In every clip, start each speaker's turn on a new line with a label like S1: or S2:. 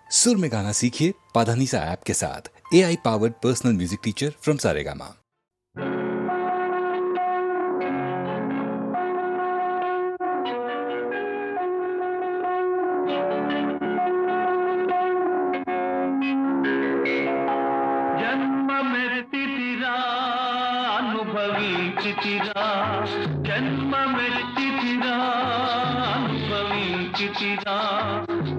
S1: सुर में गाना सीखिए पाधानीसा ऐप के साथ। AI powered personal music teacher from Saregama.
S2: జన్మ మెరితిరా అనుభవించితిరా జన్మ మెరితిరా అనుభవించితిరా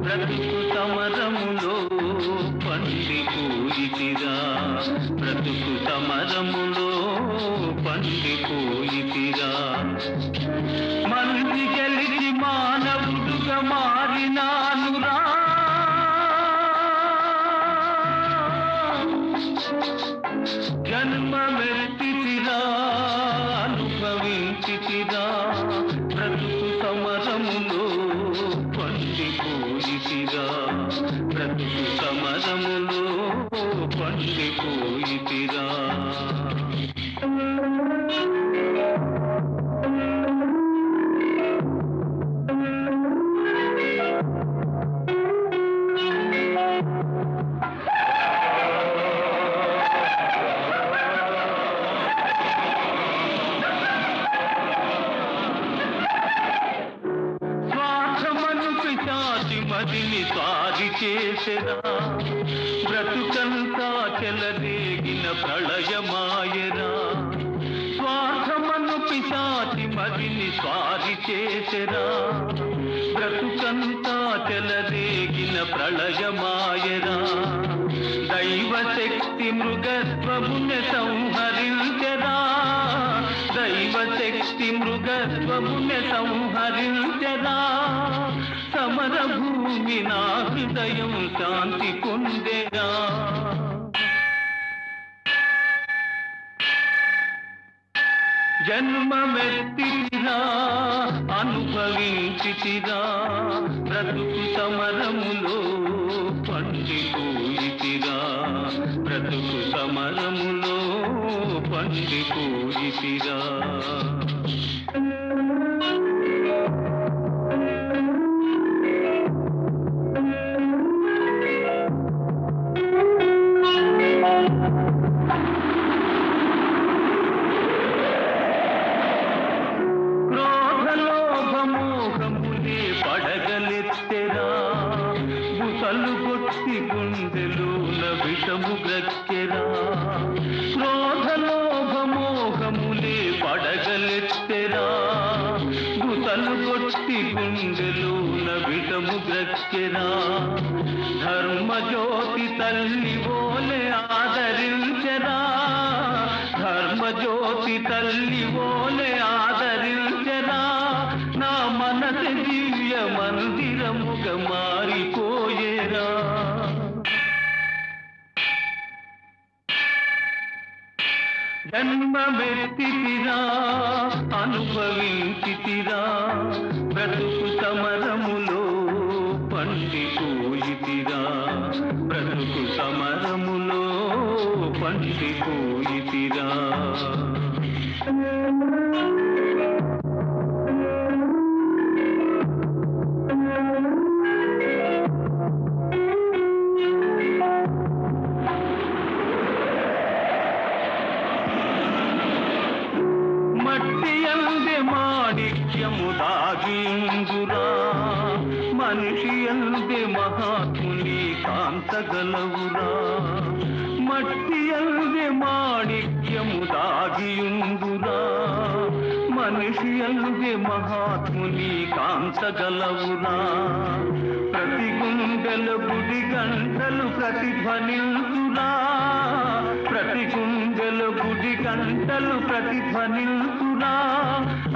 S2: బ్రతుకు సమరములో పండిపోయితిరా బ్రతుకు సమరములో పండిపోయితిరా మంది గెలిచి మానవుడుగా మారినానురా జన్మ మెరితిరా అనుభవించితిరా బ్రతుకు సమరములో పండిపోయితిరా బ్రతుకు సమరములో పండిపోయితిరా మదిని సారి చేసెరా బ్రతుకంతా చెలరేగిన ప్రళయమాయరా స్వార్థమను పిశాచి మదిని సారి చేసెరా బ్రతుకంతా చెలరేగిన ప్రళయమాయరా దైవ శక్తి మృగత్వముని సంహరించెరా దైవ శక్తి మృగత్వముని సంహరించెరా సమర భూమి నా హృదయం శాంతి పొందెరా జన్మమెత్తిరా అనుభవించితిరా బ్రతుకు సమరములో పండిపోయితిరా బ్రతుకు సమరములో పండిపోయితిరా పడగలెత్తెరా బుసలు కొట్టి గుండెలోన విషము గ్రక్కెరా క్రోధలోభమోహములే పడగలెత్తెరా బుసలు కొట్టి గుండెలోన విషము గ్రక్కెరా ధర్మజ్యోతి తల్లి ఓలే ఆదరించెరా ధర్మజ్యోతి తల్లి ఓలే ఆదరించెరా నా మనసు దివ్య మందిరముగా మారిపోయేరా జన్మమెత్తితిరా అనుభవించితిరా బ్రతుకు సమరములో పండిపోయితిరా బ్రతుకు సమరములో పండిపోయితిరా మట్టి అందే మాణిక్యము దాగిందురా మనిషి అందే మహాత్ముని కాంతగలవురా మట్టి అందే మాణిక్యము దాగియుందురా మనిషి అందే మహాత్ముని కాంతగలవురా ప్రతి గుండెల గుడి గంటలు ప్రతిధ్వనిల్తురా ప్రతి గుండెల గుడి గంటలు ప్రతిధ్వనిల్తురా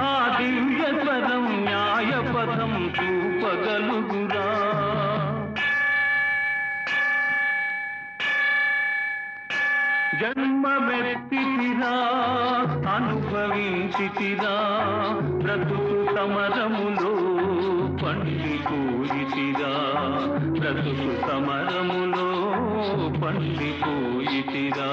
S2: ఆ దివ్య స్వరం న్యాయ పదం చూపగలుగురా జన్మమెత్తితిరా అనుభవించితిరా బ్రతుకు సమరములో పండిపోయితిరా బ్రతుకు సమరములో పండిపోయితిరా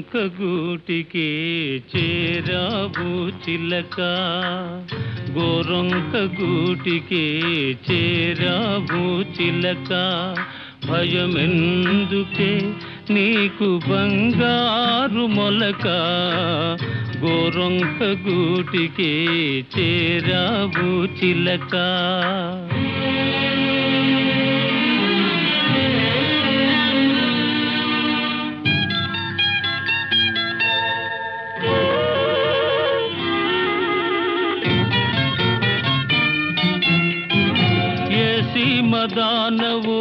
S2: గోరొంక గూటికి చేరావు చిలక గోరొంక గూటికి చేరావు చిలక భయమెందుకే నీకు బంగారు మొలక గోరొంక గూటికి చేరావు చిలక మదానవు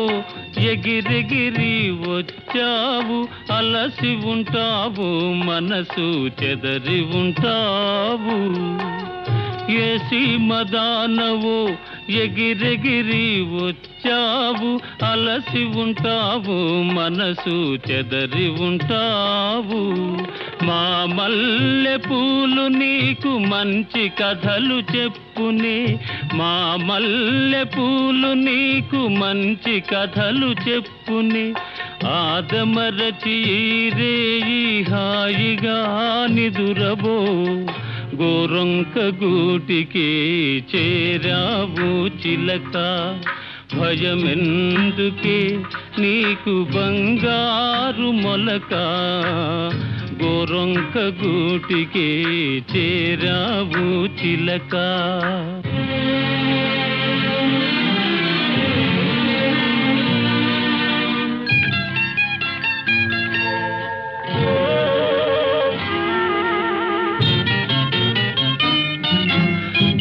S2: ఎగిరెగిరి వచ్చావు అలసి ఉంటావు మనసు చెదరి ఉంటావు ఏసి మదానవు ఎగిరెగిరి వచ్చావు అలసి ఉంటావు మనసు చెదరి ఉంటావు మా మల్లె పూలు నీకు మంచి కథలు చెప్పునే మా మల్లె పూలు నీకు మంచి కథలు చెప్పునే ఆదమరచి రేయి హాయిగా నిదురబో గోరొంక గూటికి చేరావు చిలక భయమెందుకే నీకు బంగారు మొలక గోరొంక గూటికి చేరావు చిలక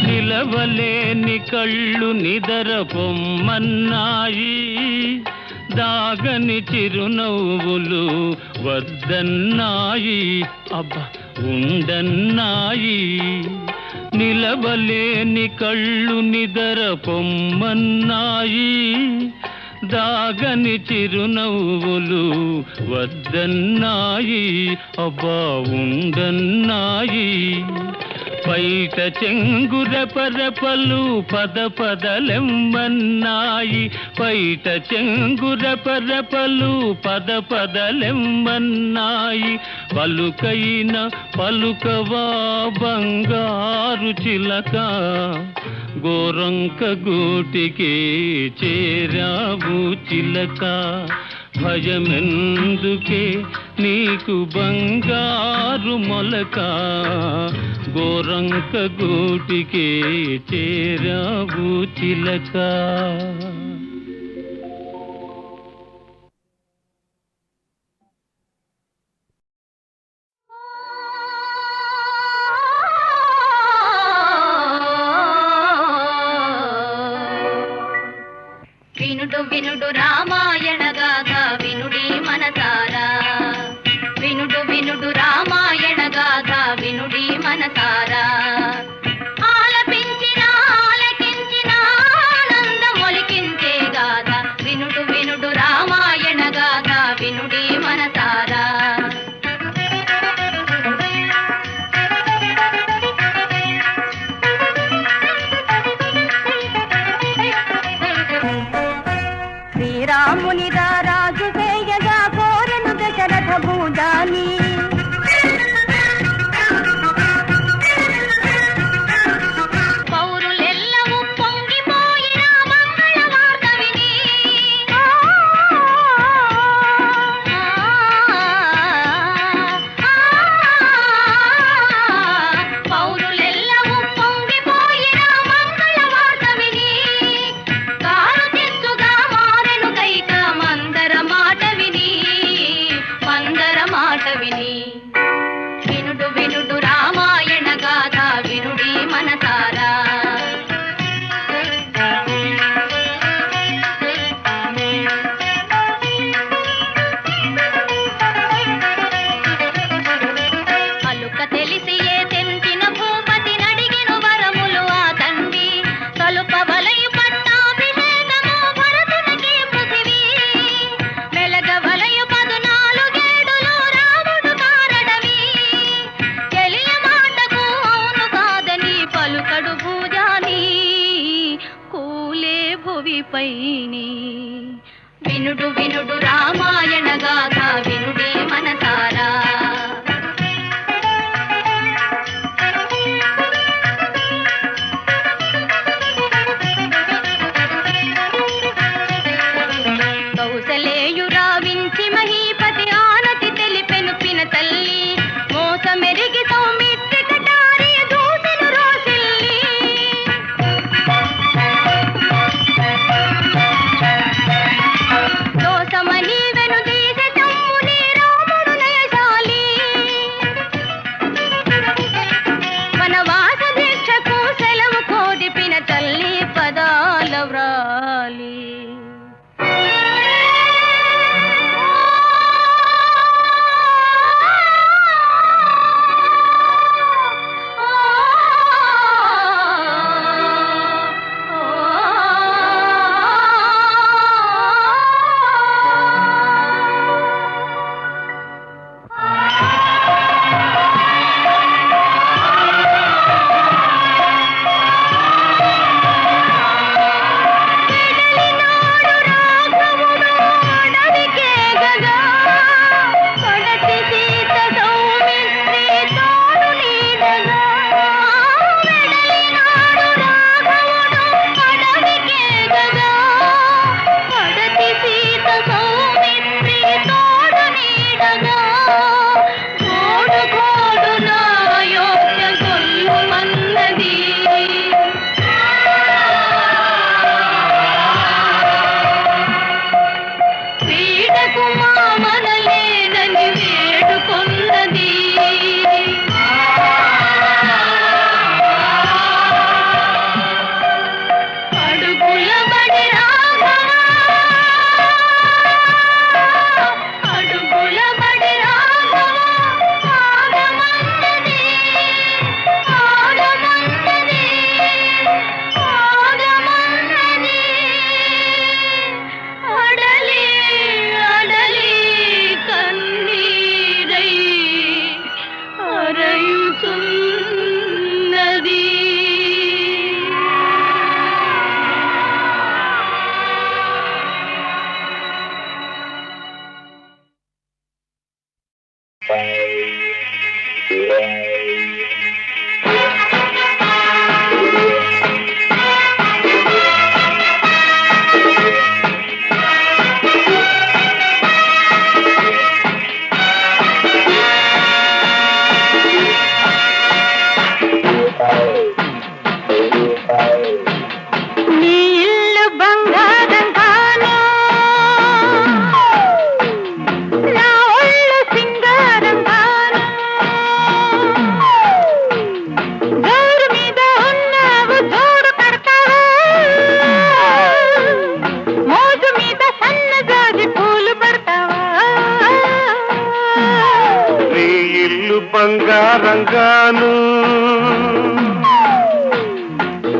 S2: నిలవలేని కళ్ళు నిదర పొమ్మన్నాయి దాగని చిరునవ్వులు వద్దన్నాయి అబ్బా ఉండన్నాయి నిలవలేని కళ్ళు నిదర పొమ్మన్నాయి దాగని చిరునవ్వులు వద్దన్నాయి అబ్బా ఉండన్నాయి బయట చెంగురపరపలు పద పదలెమ్మన్నాయి బయట చెంగురపరపలు పద పదలెమ్మన్నాయి పలుకైన పలుకవా బంగారు చిలక గోరొంక గూటికి చేరావు చిలక భయమెందుకే నీకు బంగారు మొలక గోరొంక గూటికి చేరావు చిలక
S3: వినుడు వినుడు రామాయణ గాథ వినుడి మనసారా వినుడు వినుడు రామాయణ గాథ వినుడి మనసారా ఆలపించిన ఆలకించిన ఆనందమొలికించే గాథ వినుడు వినుడు రామాయణ గాథ వినుడి మనసారా శ్రీరాముని రాజు చేయగా కోరెను దశరథ భూజాని పౌరులెల్లవూ పొంగిపోయిన మంగళ వార్త విని పౌరులెల్లవూ పొంగిపోయిన మంగళ వార్త విని కారు తెచ్చుగా మారెను కైక మందర మాట విని వినుడు వినుడు రామాయణ గాథ వినుడి మనసారా అలుక తెలిసి ఏ తెంచిన భూపతి నడిగిను వరములు ఆ తండ్రి తలుప వలయు పట్టాభిషేకము భరతునికి పృథివీ మెలగ వలయు 14 రాముడు కారడవి తెలియ మాటకు అవును కాదని పలుకడు భూజాని కూలే భువిపైని వినుడు వినుడు రామాయణ గాథ వినుడి మనసారా ఉదయించున్నది. నీ ఇల్లు బంగారంగాను, నా ఒళ్ళు సింగారంగాను, గోరు మీద ఉన్నావు జోడు కడతావా, మోజు మీద సన్నజాజి పూలు పడతావా.
S4: నీ ఇల్లు బంగారంగాను,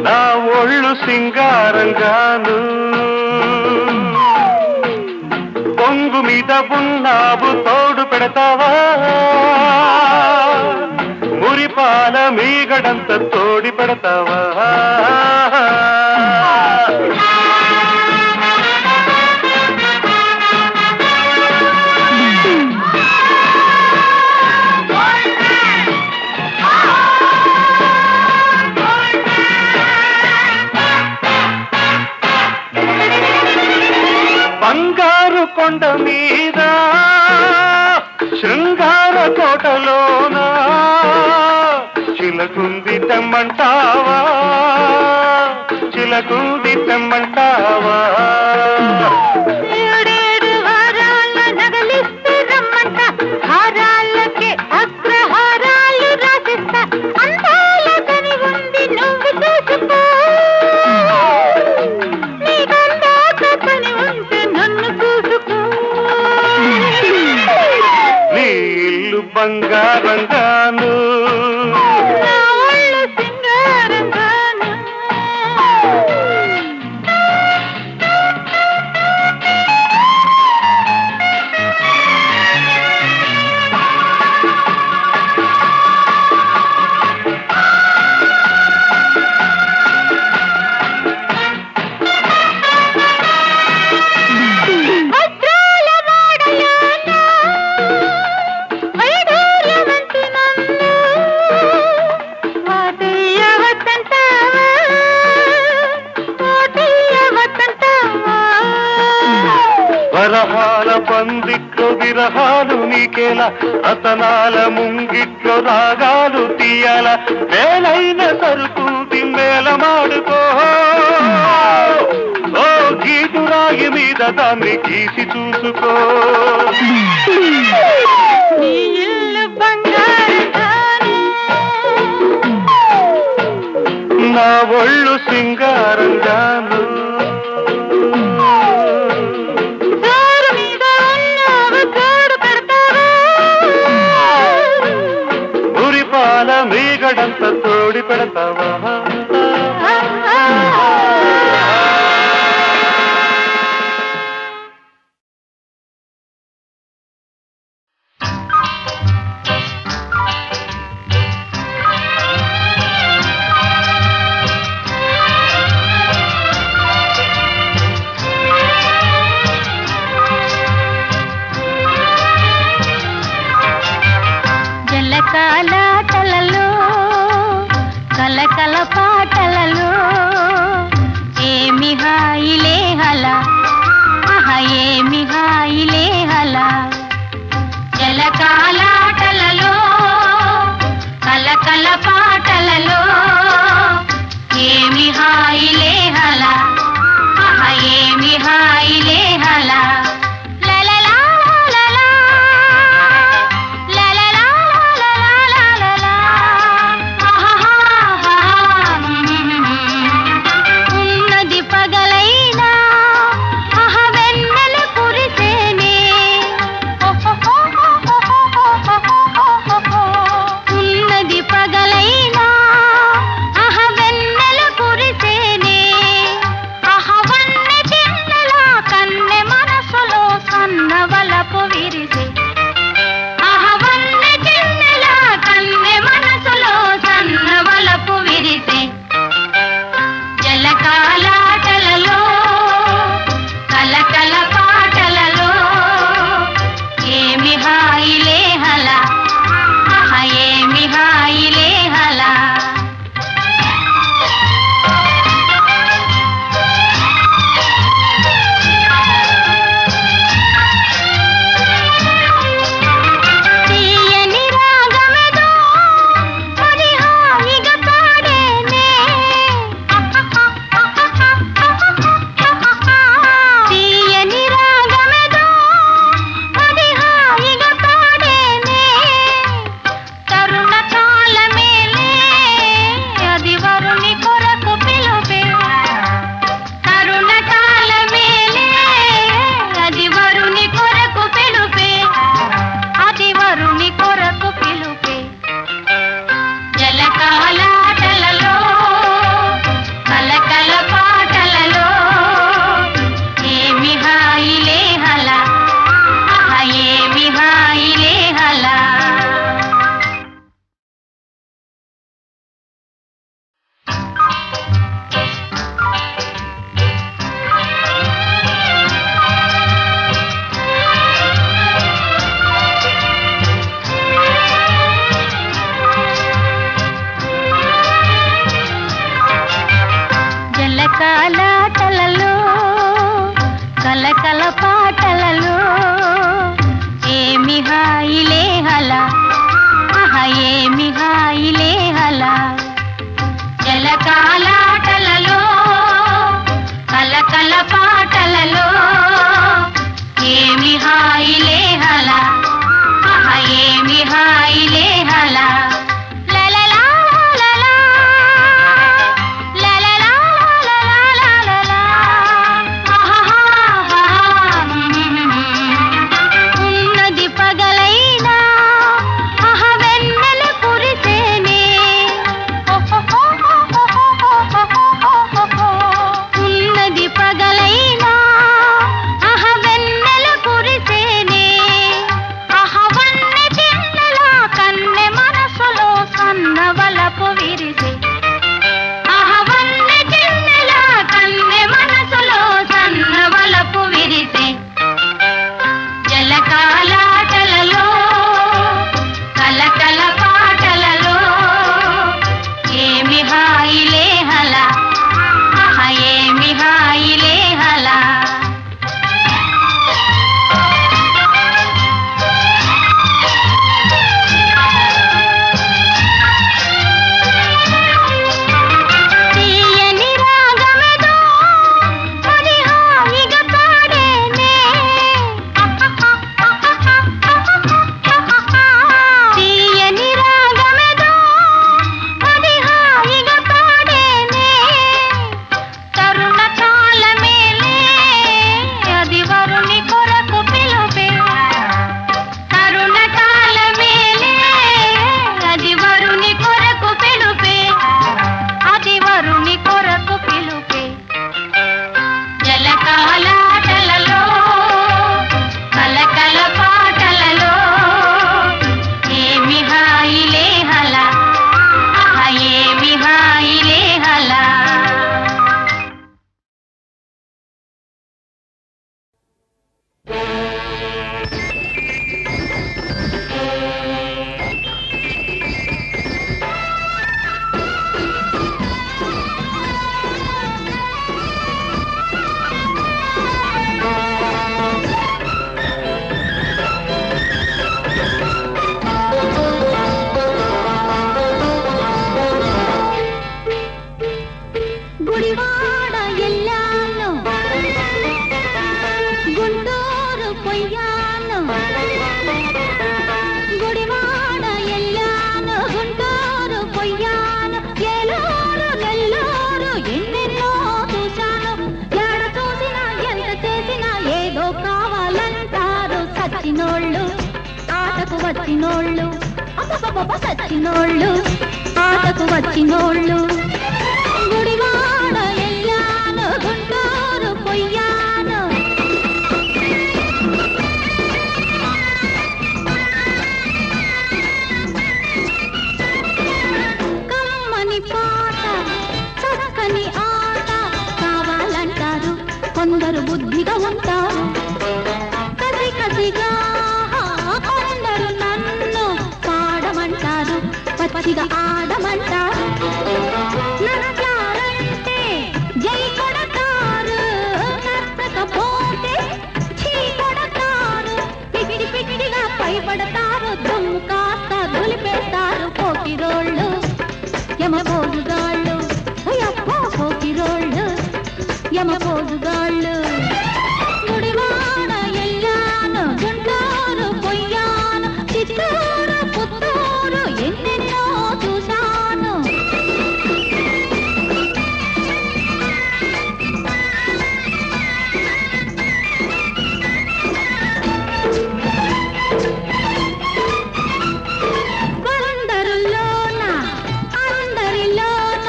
S4: నా ఒళ్ళు సింగారంగాను, పొంగు మీద ఉన్నావు తోడు పెడతావా, మురిపాల మీగడంత తోడి పెడతావా. బంగారు కొండ మీద శృంగార కోటలోన చిలకుంది తెమ్మంటావా, చిలకుంది తెమ్మంటావా.
S3: ఏడేడు వారాల నగలిస్తే రమ్మంట, హారాలకే అగ్రహారాలు రాసిస్తా, అందాల కని ఉంది నువ్వు చూసుకో, నీకందాక పని ఉంటే నన్ను చూసుకో.
S4: నీ ఇల్లు బంగారంగాను,
S3: నా ఒళ్ళు సింగారంగాను. వజ్రాల వాడలోన వైఢూర్యవంతి నన్ను వాటయ్యవద్దంటావా, వాటయ్యవద్దంటావా.
S4: వరహాల పందిట్లో విరహాలు నీకేలా, రతనాల ముంగిట్లో రాగాలు తీయాల, వేలైన సరుకుంది మేళమాడుకో, ఓ గీతురాయి మీద దాన్ని గీసి చూసుకో.
S3: నీ ఇల్లు బంగారంగాను,
S4: నా ఒళ్ళు సింగారంగాను,
S3: జోరు మీద ఉన్నావు జోడు పెడతావా,
S4: ఉరిపాల మీగడంత తోడి పెడతావా.
S3: జలకాలాటలలో కలకల పాటలలో ఏమి హాయిలే హలా, ఆహా ఏమి హాయిలే హలా. జలకాలాటలలో కలకల పాటలలో ఏమి హాయిలే హలా, ఆహా ఏమి హాయిలే హలా. ఉన్నది పగలైనా అహ వెన్నెల కురిసేనే, ఉన్నది పగలైనా అహ వెన్నెల కురిసేనే, అహ వన్నె చిన్నెల కన్నె మనసులో సన్నవలపు విరిసే, అహ వన్నె చిన్నెల కన్నె కలకల పాటలలో ఏమి హాయిలే హలా ఆహా ఏమి హాయిలే హలా జలకాలాటలలో కలకల పాటలలో ఏమి హాయిలే హలా ఆహా ఏమి హాయిలే హలా
S5: వచ్చినోళ్ళు సచ్చినోళ్ళు ఆటకు వచ్చినోళ్ళు గుడివాడ ఎల్లాను గుంటూరు పొయ్యాను కమ్మని పాట చక్కని ఆట కావాలంటారు కొందరు బుద్ధిగా ఉంటారు కసి కసిగా కొందరు నన్ను పాడమంటారు పచ్చిగా ఆడమంటారు నచ్చారంటే జై కొడతారు నచ్చకపోతే చీ కొడతారు పిగిడి పిగిడిగా పైపడతారు దుమ్ము కాస్త దులిపేస్తారు పోకిరోళ్ళు యమబోదుగాళ్ళు అయ్యప్పో పోకిరోళ్ళు యమబోదుగాళ్ళు గుడివాడ ఎల్లాను గుంటూరు పొయ్యాను చిత్తూరు పుత్తూరు ఎన్నెన్నో చూశాను అందరిలోన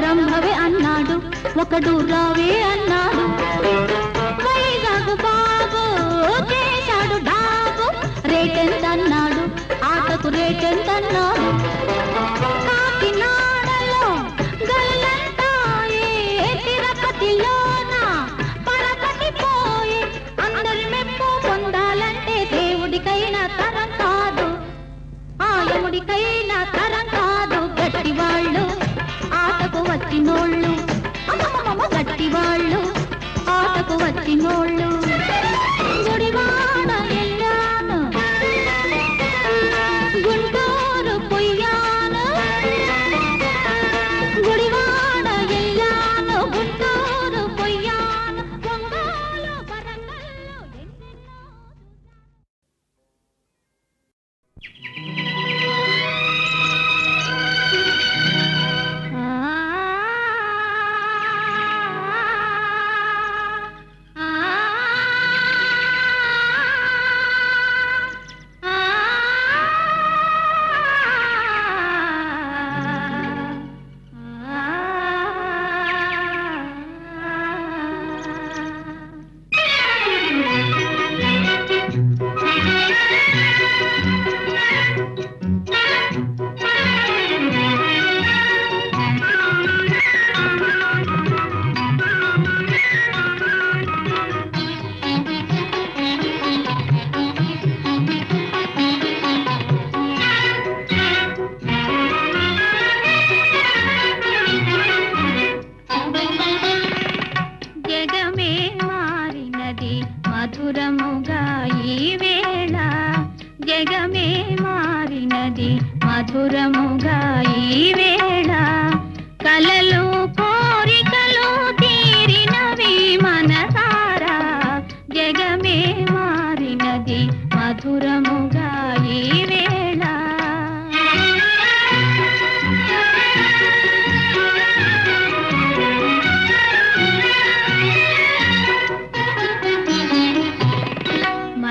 S5: రంభవే అన్నాడు ఒకడు రావే అన్నాడు వైజాగ్ బాబు చేశాడు డాబు రేటెంత అన్నాడు ఆటకు రేటెంత అన్నాడు కాకినాడలో గల్లంతాయే తిరుపతిలోన పరపతి పోయే అందరి మెప్పు పొందాలంటే దేవుడికైనా తరం కాదు ఆయముడికైనా తరం కాదు గట్టివాళ్ళు ఆటకు వచ్చినోళ్ళు అమ్మమ్మ గట్టివాళ్ళు
S3: ఈ వేళ కలలు కోరికలు తీరినవి మనసారా జగమే మారినది మధురముగా ఈ వేళ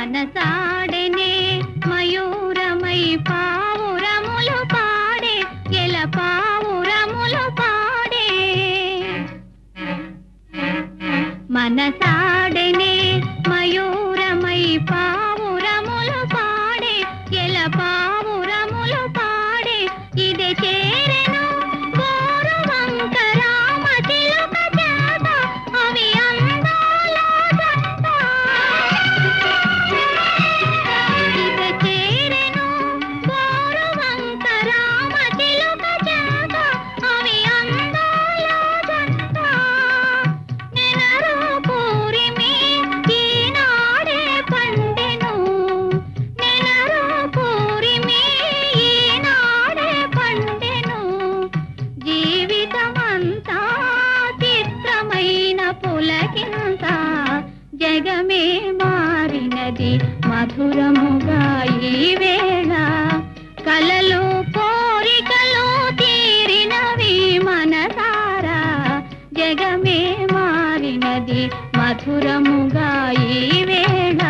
S3: మనసాడనే మయూరమై పావురములు పాడే ఎల పావురములు పాడే మనసాడనే మయూరమై పావురములు పాడే ఎల పావురములు పాడే ఇదే చేరెను గోరువంక రామ చిలుక చేత అవి అందాల జంట ఇదే చేరెను గోరువంక రామ చిలుక చేత అవి అందాల జంట నెనరు పూరిమి ఈనాడే పండెను నెనరు పూరిమి ఈనాడే పండెను జీవితమంతా చిత్రమైన పులకింత జగమే మారినది మధురముగా ఈ వేళ కలలు కోరికలు తీరినవి మనసారా జగమే మారినది మధురముగా ఈ వేళ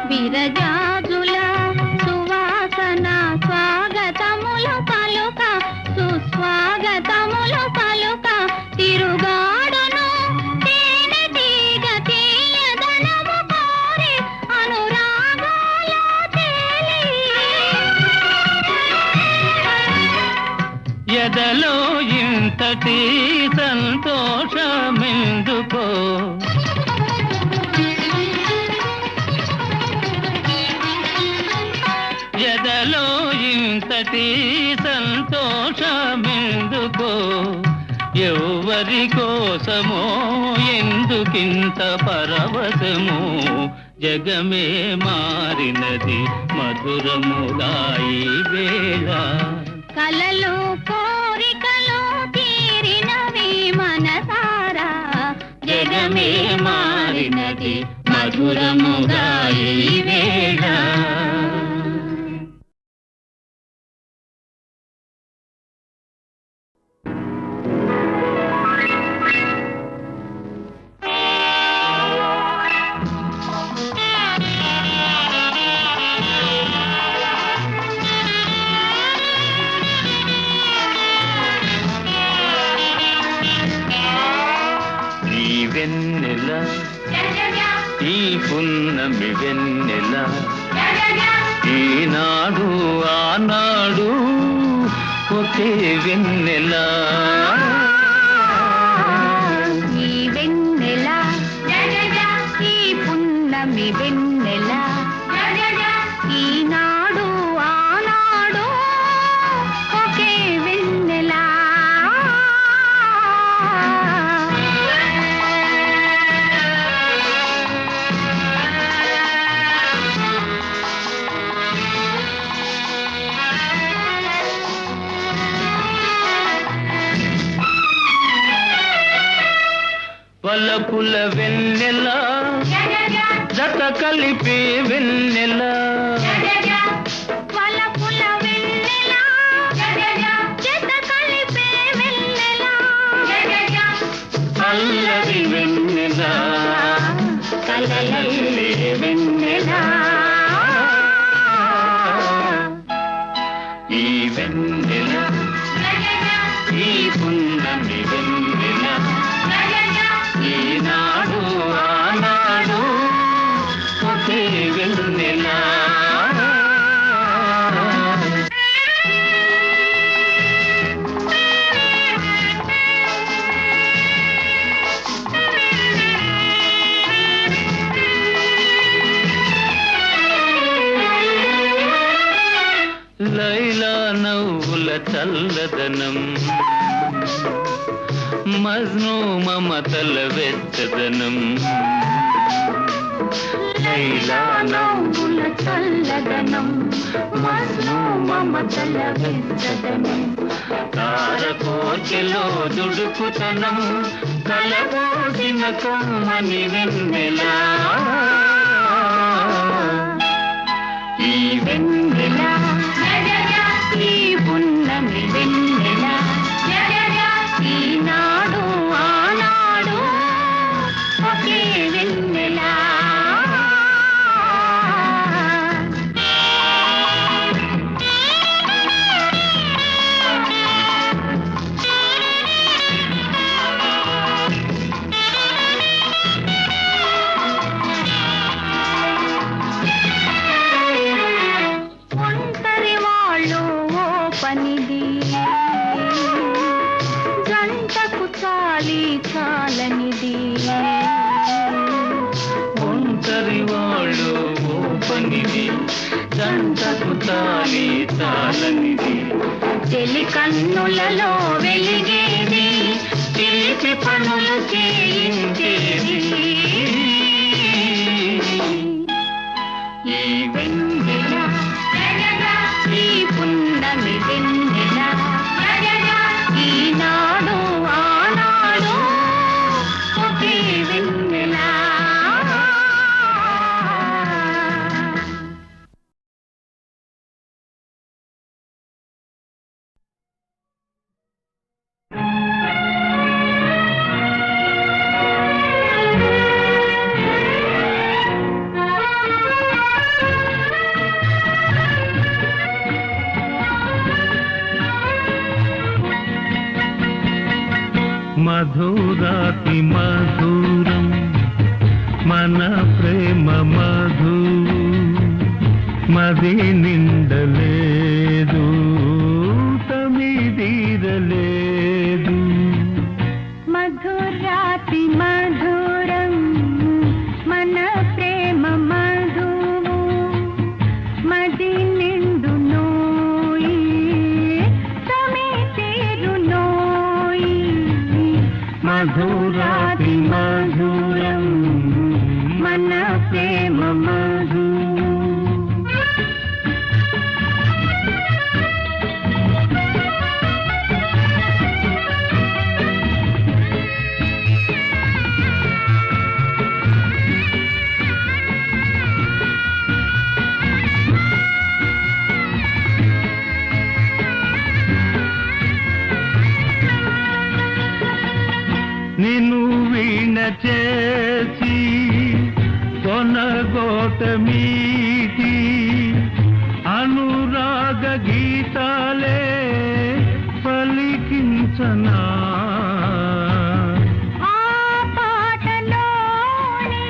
S3: విరజాజుల సువాసన స్వాగతములు పలుక సుస్వాగతములు పలుక తిరుగాడును తేనె తీగ తీయదనము కోరి అనురాగాల తేలి
S2: ఎదలో ఇంతటి సంతోషమెందుకో ఎదలో ఇంతటి సంతోషమెందుకో ఎవరి కోసమో ఎందుకింత పరవశమో జగమే మారినది మధురముగా ఈ వేళ
S3: కలలు కోరికలు తీరినవి మనసారా జగమే మారినది మధురముగా ఈ వేళ
S2: ఈ వెన్నెల ఈ పున్నమి వెన్నెల ఈనాడు ఆనాడు ఒకే వెన్నెల
S3: ఈ వెన్నెల ఈ పున్నమి వెన్నెల ఈనాడు ఆనాడు ఒకే వెన్నెల
S2: వలపుల వెన్నెల జత కలిపే వెన్నెల
S3: వలపుల వెన్నెల జత కలిపే వెన్నెల
S2: అల్లరి వెన్నెల
S3: కలలల్లే వెన్నెల
S2: ఈ వెన్నెల ఈ పున్నమి వెన్నెల ఈనాడు ఆనాడు ఒకే వెన్నెల లైలా నవ్వుల చల్లదనం మజ్ను మమతల వెచ్చదనం లైలా నవ్వుల చల్లదనం మజ్ను మమతల వెచ్చదనం తారకోచెలో దుడుకుతనం కలబోసిన కమ్మని వెన్నెలా ఈ వెన్నెలా ఈ పున్నమి వెన్నెలా ఈనాడు ఆనాడు ఒకే వెన్నెలా ఒంటరి వాళ్ళు ఓ పనిది జంటకు చాలి చాలనిది ఒంటరి వాళ్ళు ఓ పనిది జంటకు చాలి చాలనిది చెలి కన్నులలో వెలిగేది తెలిసి పనులు చేయించేది ఈ వెన్నెల ఈ పున్నమి వెన్నెల ఈనాడు ఆనాడు ఒకే వెన్నెల
S6: మధురాతి మధురం మన ప్రేమ మధు మది నిండలేదు తమిదీరలేదు
S5: మధురాతి మధురం మన ప్రేమ మధువు మది నిండు నోయి తమి తీరు నోయి
S6: మధురాతి మధురం
S5: మన ప్రేమ మధువు
S6: నిన్ను వీణ చేసి కొనగోట మీటి అనురాగ గీతాలే పలికించనా
S5: ఆ పాటలోని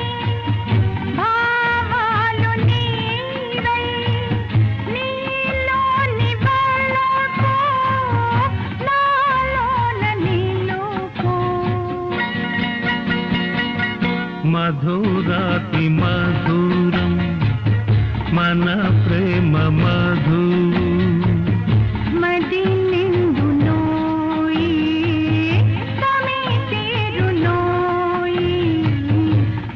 S5: భావాలు నీవై నీలోని వెలుగు నాలోన నిలుపు
S6: మధురాతి మధురం మన ప్రేమ మధు
S5: మది నిండు నోయి తమి తీరు నోయి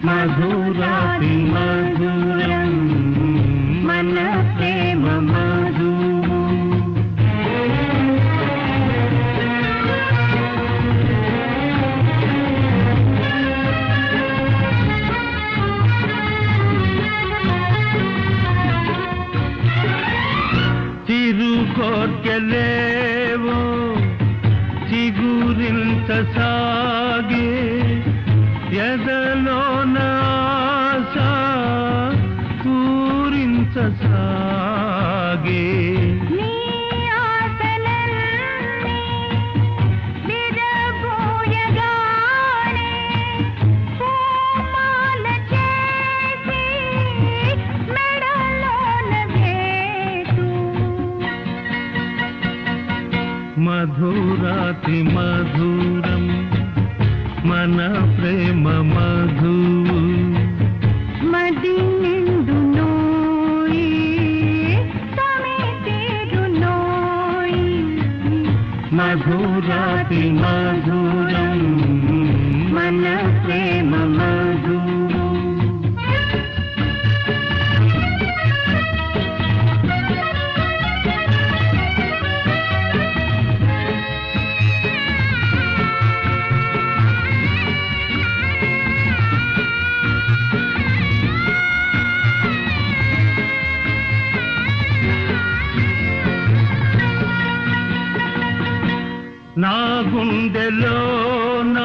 S6: మధురాతి మధురం
S5: మన ప్రేమ మధు
S6: చిరుకోర్కెలేవో చిగురింత సాగే ఎదలోన ఆశ పూరించ సాగే
S5: నీ ఆశలన్నీ విరబోయగానే పూమాల చేసి మెడలోన వేసు
S6: మధురాతి మధురం మన ప్రేమ మధు
S5: మది నిండు నోయి తమి తీరు నోయి
S6: మధురాతి మధురం ప్రేమ మధురం. నా గుండెలోన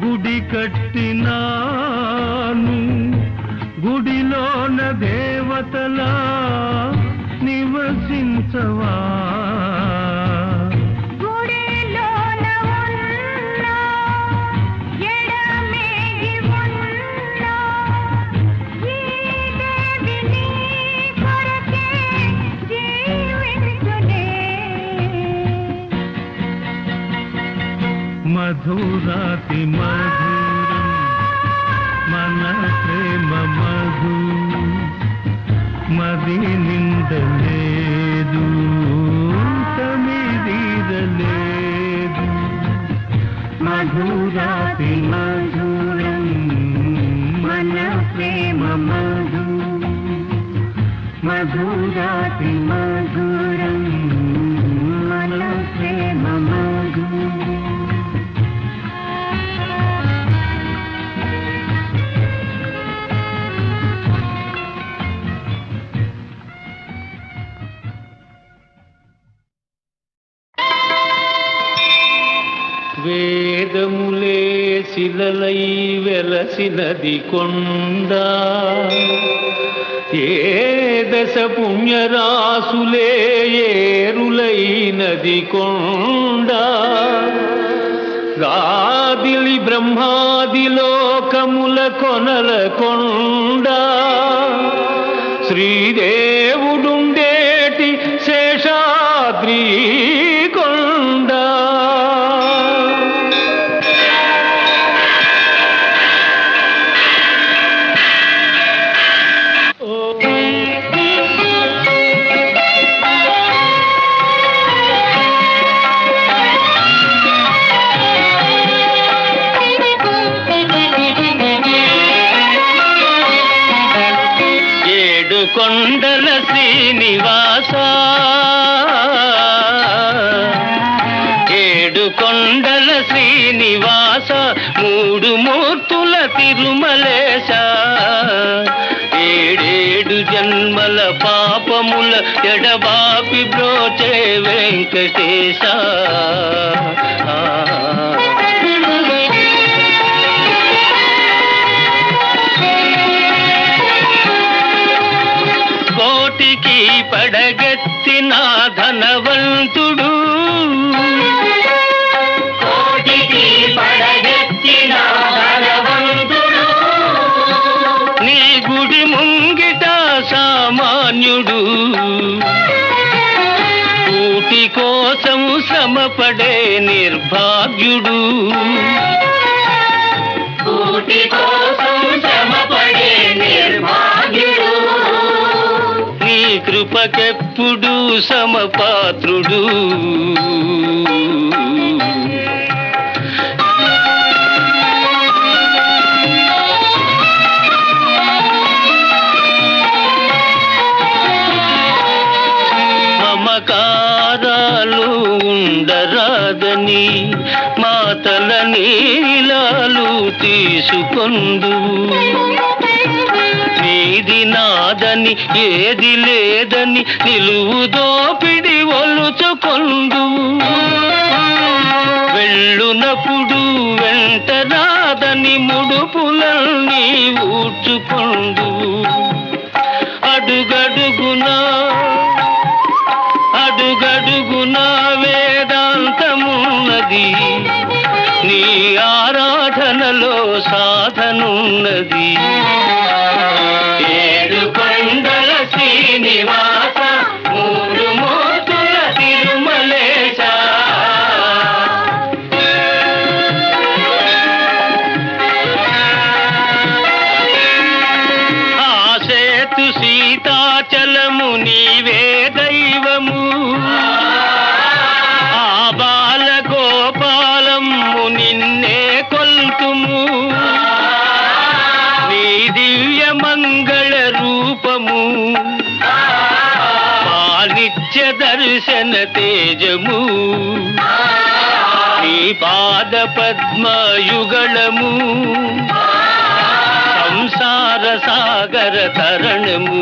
S6: గుడి కట్టినాను, గుడిలోన దేవతలా నివసించవా.
S5: గుడిలోన ఉన్న ఎడమేగి ఉన్న ఈ దేవి నీ కొరకే జీవించునే.
S6: మధురాతి మధురం మన ప్రేమ మధురం, మది నిందలేదు తమిదీరలేదు. మధురాతి మధురం మన ప్రేమ మధురం, మధురాతి మధురం మన ప్రేమ మధురం. వేదములే శిలలై వెలసినది కొండ, ఏ దశ పుణ్యరాసులే ఏరులైనది కొండ. గాదిలి బ్రహ్మాది లోకముల కొనల కొండ, శ్రీదేవుడుండేటి శేషాద్రి కొండ. కొండల శ్రీనివాస, ఏడు కొండల శ్రీనివాస, మూడు మూర్తుల తిరుమలేశ. ఏడేడు జన్మల పాపముల ఎడబాపి బ్రోచే వెంకటేశ. కోటికి పడగెత్తిన ధనవంతుడు, కోటికి పడగెత్తిన ధనవంతుడు, నీ గుడి ముంగిట సామాన్యుడు. కూటి కోసం శ్రమపడే నిర్భాగ్యుడు, కూటి కోసం శ్రమపడే నిర్భాగ్యుడు. నీ కృపకెప్పుడు సమపాత్రుడు. మమకారాలు ఉండరాదని మాతల నీలాలు తీసుకొందు. నీది నాదని ఏది లేదని నిలువు దోపిడి ఒలుచుకొందు. వెళ్ళునప్పుడు వెంట రాదని ముడుపులన్నీ ఊడ్చుకొందు. అడుగడుగునా అడుగడుగునా వేదాంతమున్నది, నీ ఆరాధనలో సాధనున్నది. ఏడు కొండల శ్రీనివాస, మూడు మూర్తుల తిరుమలేశ. ఆ సేతు సీతాచలము నీవే దైవము, ఆ బాలగోపాలము నిన్నే కొల్ల దర్శన తేజము నీ పాద పద్మయుగళము సంసార సాగర తరణము